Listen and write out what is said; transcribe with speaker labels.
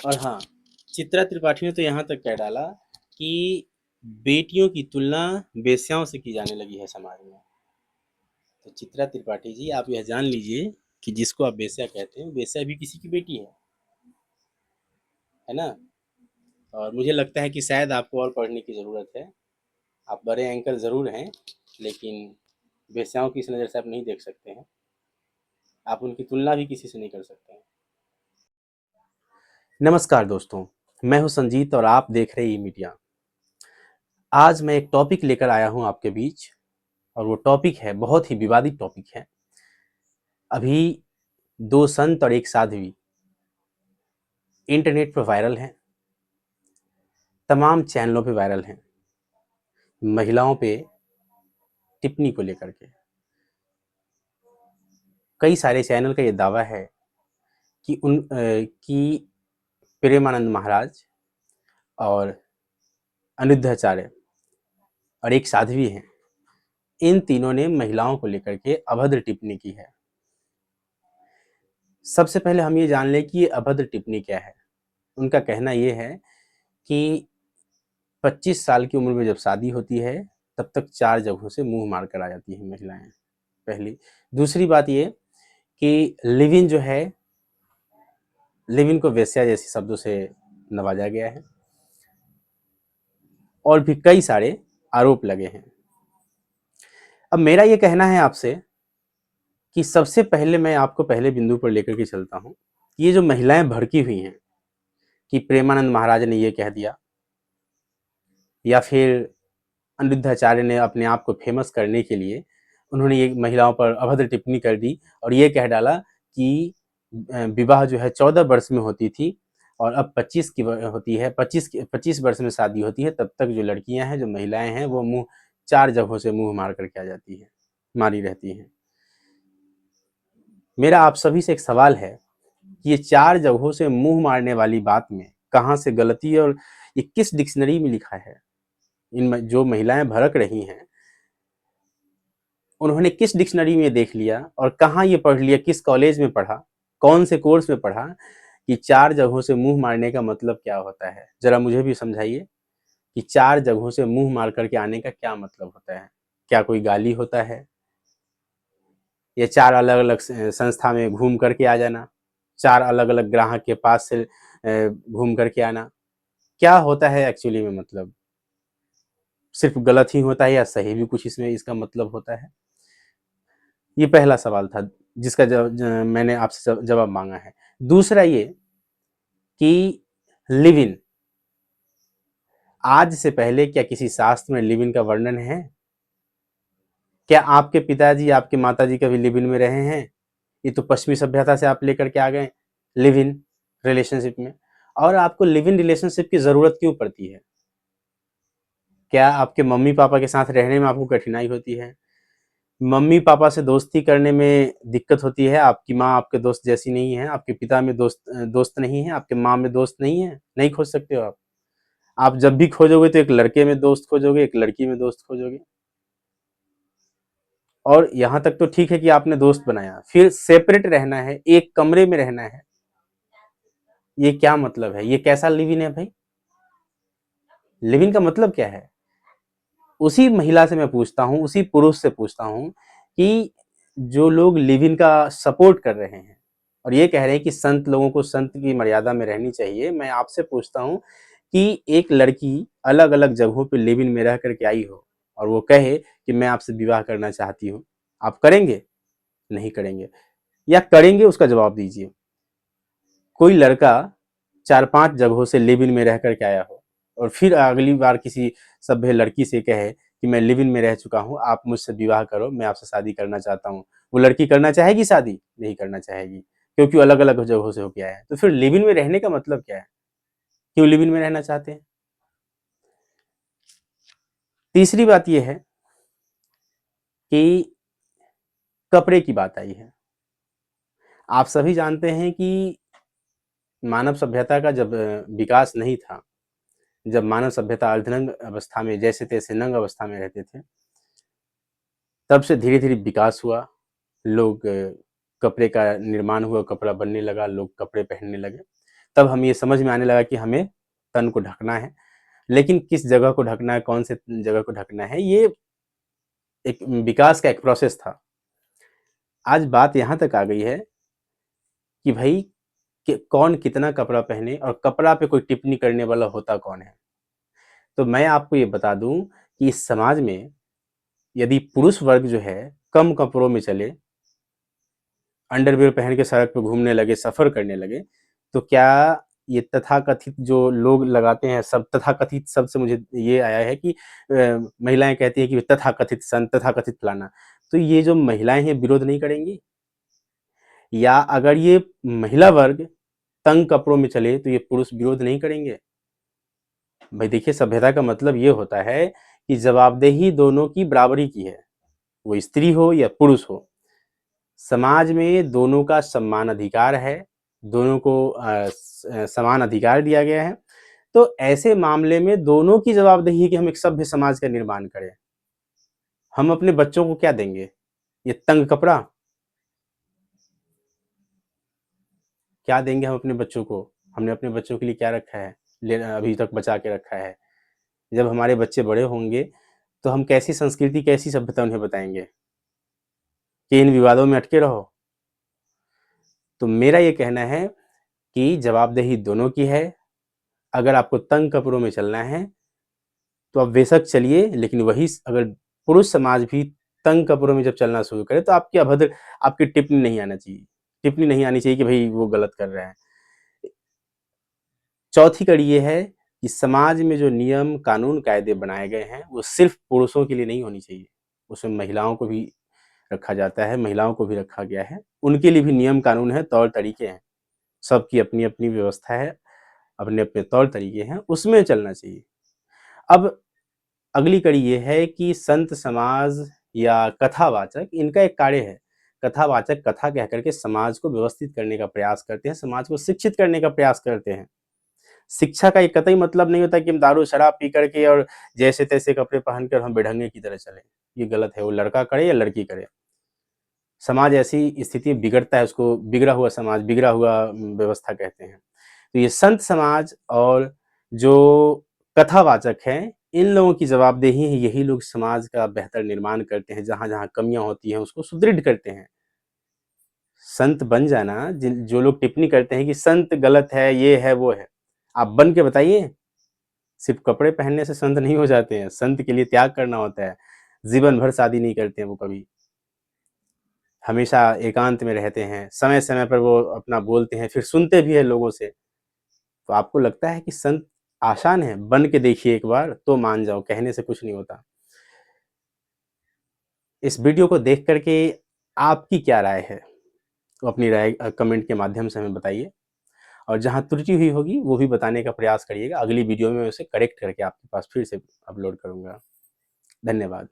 Speaker 1: और हाँ, चित्रा त्रिपाठी ने तो यहाँ तक कह डाला कि बेटियों की तुलना वेश्याओं से की जाने लगी है समाज में। तो चित्रा त्रिपाठी जी, आप यह जान लीजिए कि जिसको आप वेश्या कहते हैं, वेश्या भी किसी की बेटी है ना? और मुझे लगता है कि शायद आपको और पढ़ने की ज़रूरत है। आप बड़े एंकर ज़रूर हैं, लेकिन वेश्याओं की इस नज़र से आप नहीं देख सकते हैं। आप उनकी तुलना भी किसी से नहीं कर सकते हैं। नमस्कार दोस्तों, मैं हूं संजीत और आप देख रहे हैं ई मीडिया। आज मैं एक टॉपिक लेकर आया हूं आपके बीच, और वो टॉपिक है, बहुत ही विवादित टॉपिक है। अभी दो संत और एक साध्वी इंटरनेट पर वायरल हैं, तमाम चैनलों पे वायरल हैं, महिलाओं पे टिप्पणी को लेकर के। कई सारे चैनल का ये दावा है कि प्रेमानंद महाराज और अनिरुद्धाचार्य और एक साध्वी हैं, इन तीनों ने महिलाओं को लेकर के अभद्र टिप्पणी की है। सबसे पहले हम ये जान लें कि ये अभद्र टिप्पणी क्या है। उनका कहना ये है कि 25 साल की उम्र में जब शादी होती है, तब तक 4 जगहों से मुँह मार कर आ जाती हैं महिलाएँ, पहली। दूसरी बात ये कि लिव इन जो है, लिव इन को वेश्या जैसे शब्दों से नवाजा गया है, और भी कई सारे आरोप लगे हैं। अब मेरा ये कहना है आपसे कि सबसे पहले मैं आपको पहले बिंदु पर लेकर के चलता हूँ। ये जो महिलाएं भड़की हुई हैं कि प्रेमानंद महाराज ने ये कह दिया, या फिर अनिरुद्धाचार्य ने अपने आप को फेमस करने के लिए उन्होंने ये महिलाओं पर अभद्र टिप्पणी कर दी और ये कह डाला कि विवाह जो है 14 वर्ष में होती थी और अब 25 की होती है, 25 वर्ष में शादी होती है, तब तक जो लड़कियां हैं, जो महिलाएं हैं, वो मुंह 4 जगहों से मुंह मार करके आ जाती है, मारी रहती हैं। मेरा आप सभी से एक सवाल है कि ये 4 जगहों से मुंह मारने वाली बात में कहाँ से गलती है और ये किस डिक्शनरी में लिखा है? इन जो महिलाएं भड़क रही हैं, उन्होंने किस डिक्शनरी में देख लिया और कहाँ ये पढ़ लिया, किस कॉलेज में पढ़ा, कौन से कोर्स में पढ़ा कि 4 जगहों से मुंह मारने का मतलब क्या होता है? जरा मुझे भी समझाइए कि 4 जगहों से मुंह मार करके आने का क्या मतलब होता है? क्या कोई गाली होता है? या 4 अलग अलग संस्था में घूम करके आ जाना, 4 अलग अलग ग्राहक के पास से घूम करके आना, क्या होता है एक्चुअली में? मतलब सिर्फ गलत ही होता है या सही भी कुछ इसमें इसका मतलब होता है? ये पहला सवाल था जिसका मैंने आपसे जवाब मांगा है। दूसरा ये कि लिव इन, आज से पहले क्या किसी शास्त्र में लिव इन का वर्णन है? क्या आपके पिताजी, आपके माताजी कभी लिव इन में रहे हैं? ये तो पश्चिमी सभ्यता से आप लेकर के आ गए लिव इन रिलेशनशिप में। और आपको लिव इन रिलेशनशिप की जरूरत क्यों पड़ती है? क्या आपके मम्मी पापा के साथ रहने में आपको कठिनाई होती है? मम्मी पापा से दोस्ती करने में दिक्कत होती है? आपकी माँ आपके दोस्त जैसी नहीं है, आपके पिता में दोस्त नहीं है, आपके माँ में दोस्त नहीं है, नहीं खोज सकते हो आप जब भी खोजोगे तो एक लड़के में दोस्त खोजोगे, एक लड़की में दोस्त खोजोगे। और यहाँ तक तो ठीक है कि आपने दोस्त बनाया, फिर सेपरेट रहना है, एक कमरे में रहना है, ये क्या मतलब है? ये कैसा लिव इन है भाई? लिव इन का मतलब क्या है? उसी महिला से मैं पूछता हूँ, उसी पुरुष से पूछता हूँ कि जो लोग लिव इन का सपोर्ट कर रहे हैं और ये कह रहे हैं कि संत लोगों को संत की मर्यादा में रहनी चाहिए, मैं आपसे पूछता हूँ कि एक लड़की अलग अलग जगहों पे लिव इन में रह करके आई हो और वो कहे कि मैं आपसे विवाह करना चाहती हूँ, आप करेंगे? नहीं करेंगे। या करेंगे, उसका जवाब दीजिए। कोई लड़का 4-5 जगहों से लिव इन में रह करके आया हो और फिर अगली बार किसी सभ्य लड़की से कहे कि मैं लिव इन में रह चुका हूँ, आप मुझसे विवाह करो, मैं आपसे शादी करना चाहता हूँ, वो लड़की करना चाहेगी शादी? नहीं करना चाहेगी, क्योंकि वो अलग अलग जगहों से होके आया है। तो फिर लिव इन में रहने का मतलब क्या है? क्यों लिव इन में रहना चाहते हैं? तीसरी बात यह है कि कपड़े की बात आई है। आप सभी जानते हैं कि मानव सभ्यता का जब विकास नहीं था, जब मानव सभ्यता अर्धनंग अवस्था में, जैसे तैसे नंग अवस्था में रहते थे, तब से धीरे धीरे विकास हुआ, लोग कपड़े का निर्माण हुआ, कपड़ा बनने लगा, लोग कपड़े पहनने लगे। तब हम ये समझ में आने लगा कि हमें तन को ढकना है। लेकिन किस जगह को ढकना है, कौन से जगह को ढकना है, ये एक विकास का एक प्रोसेस था। आज बात यहाँ तक आ गई है कि भाई कि कौन कितना कपड़ा पहने और कपड़ा पे कोई टिप्पणी करने वाला होता कौन है। तो मैं आपको ये बता दूं कि इस समाज में यदि पुरुष वर्ग जो है कम कपड़ों में चले, अंडरवियर पहन के सड़क पे घूमने लगे, सफर करने लगे, तो क्या ये तथाकथित जो लोग लगाते हैं, सब तथाकथित शब्द से मुझे ये आया है कि महिलाएं कहती हैं कि तथाकथित संत, तथाकथित फलाना, तो ये जो महिलाएं हैं विरोध नहीं करेंगी? या अगर ये महिला वर्ग तंग कपड़ों में चले तो ये पुरुष विरोध नहीं करेंगे? भाई देखिए, सभ्यता का मतलब ये होता है कि जवाबदेही दोनों की बराबरी की है, वो स्त्री हो या पुरुष हो। समाज में दोनों का सम्मान अधिकार है, दोनों को समान अधिकार दिया गया है। तो ऐसे मामले में दोनों की जवाबदेही है कि हम एक सभ्य समाज का निर्माण करें। हम अपने बच्चों को क्या देंगे? ये तंग कपड़ा? क्या देंगे हम अपने बच्चों को? हमने अपने बच्चों के लिए क्या रखा है, अभी तक बचा के रखा है? जब हमारे बच्चे बड़े होंगे तो हम कैसी संस्कृति, कैसी सभ्यता उन्हें बताएंगे कि इन विवादों में अटके रहो? तो मेरा ये कहना है कि जवाबदेही दोनों की है। अगर आपको तंग कपड़ों में चलना है तो आप बेशक चलिए, लेकिन वही अगर पुरुष समाज भी तंग कपड़ों में जब चलना शुरू करे तो आपकी अभद्र, आपकी टिप्पणी नहीं आना चाहिए, टिप्पणी नहीं आनी चाहिए कि भाई वो गलत कर रहा है। चौथी कड़ी ये है कि समाज में जो नियम कानून कायदे बनाए गए हैं वो सिर्फ पुरुषों के लिए नहीं होनी चाहिए, उसमें महिलाओं को भी रखा जाता है, महिलाओं को भी रखा गया है, उनके लिए भी नियम कानून है, तौर तरीके हैं, सबकी अपनी अपनी व्यवस्था है, अपने अपने तौर तरीके हैं, उसमें चलना चाहिए। अब अगली कड़ी ये है कि संत समाज या कथावाचक, इनका एक कार्य है, कथावाचक कथा कह करके समाज को व्यवस्थित करने का प्रयास करते हैं, समाज को शिक्षित करने का प्रयास करते हैं। शिक्षा का ये कतई मतलब नहीं होता कि हम दारू शराब पी करके और जैसे तैसे कपड़े पहनकर हम बेढंगे की तरह चले, ये गलत है। वो लड़का करे या लड़की करे, समाज ऐसी स्थिति में बिगड़ता है, उसको बिगड़ा हुआ समाज, बिगड़ा हुआ व्यवस्था कहते हैं। तो ये संत समाज और जो कथावाचक हैं, इन लोगों की जवाबदेही है, यही लोग समाज का बेहतर निर्माण करते हैं, जहाँ जहाँ कमियां होती हैं उसको सुदृढ़ करते हैं। संत बन जाना, जिन जो लोग टिप्पणी करते हैं कि संत गलत है, ये है वो है, आप बन के बताइए। सिर्फ कपड़े पहनने से संत नहीं हो जाते हैं, संत के लिए त्याग करना होता है, जीवन भर शादी नहीं करते हैं वो कभी, हमेशा एकांत में रहते हैं, समय समय पर वो अपना बोलते हैं, फिर सुनते भी हैं लोगों से। तो आपको लगता है कि संत आसान है? बन के देखिए एक बार तो मान जाओ, कहने से कुछ नहीं होता। इस वीडियो को देख करके आपकी क्या राय है, तो अपनी राय कमेंट के माध्यम से हमें बताइए, और जहाँ त्रुटि हुई होगी वो भी बताने का प्रयास करिएगा। अगली वीडियो में मैं उसे करेक्ट करके आपके पास फिर से अपलोड करूँगा। धन्यवाद।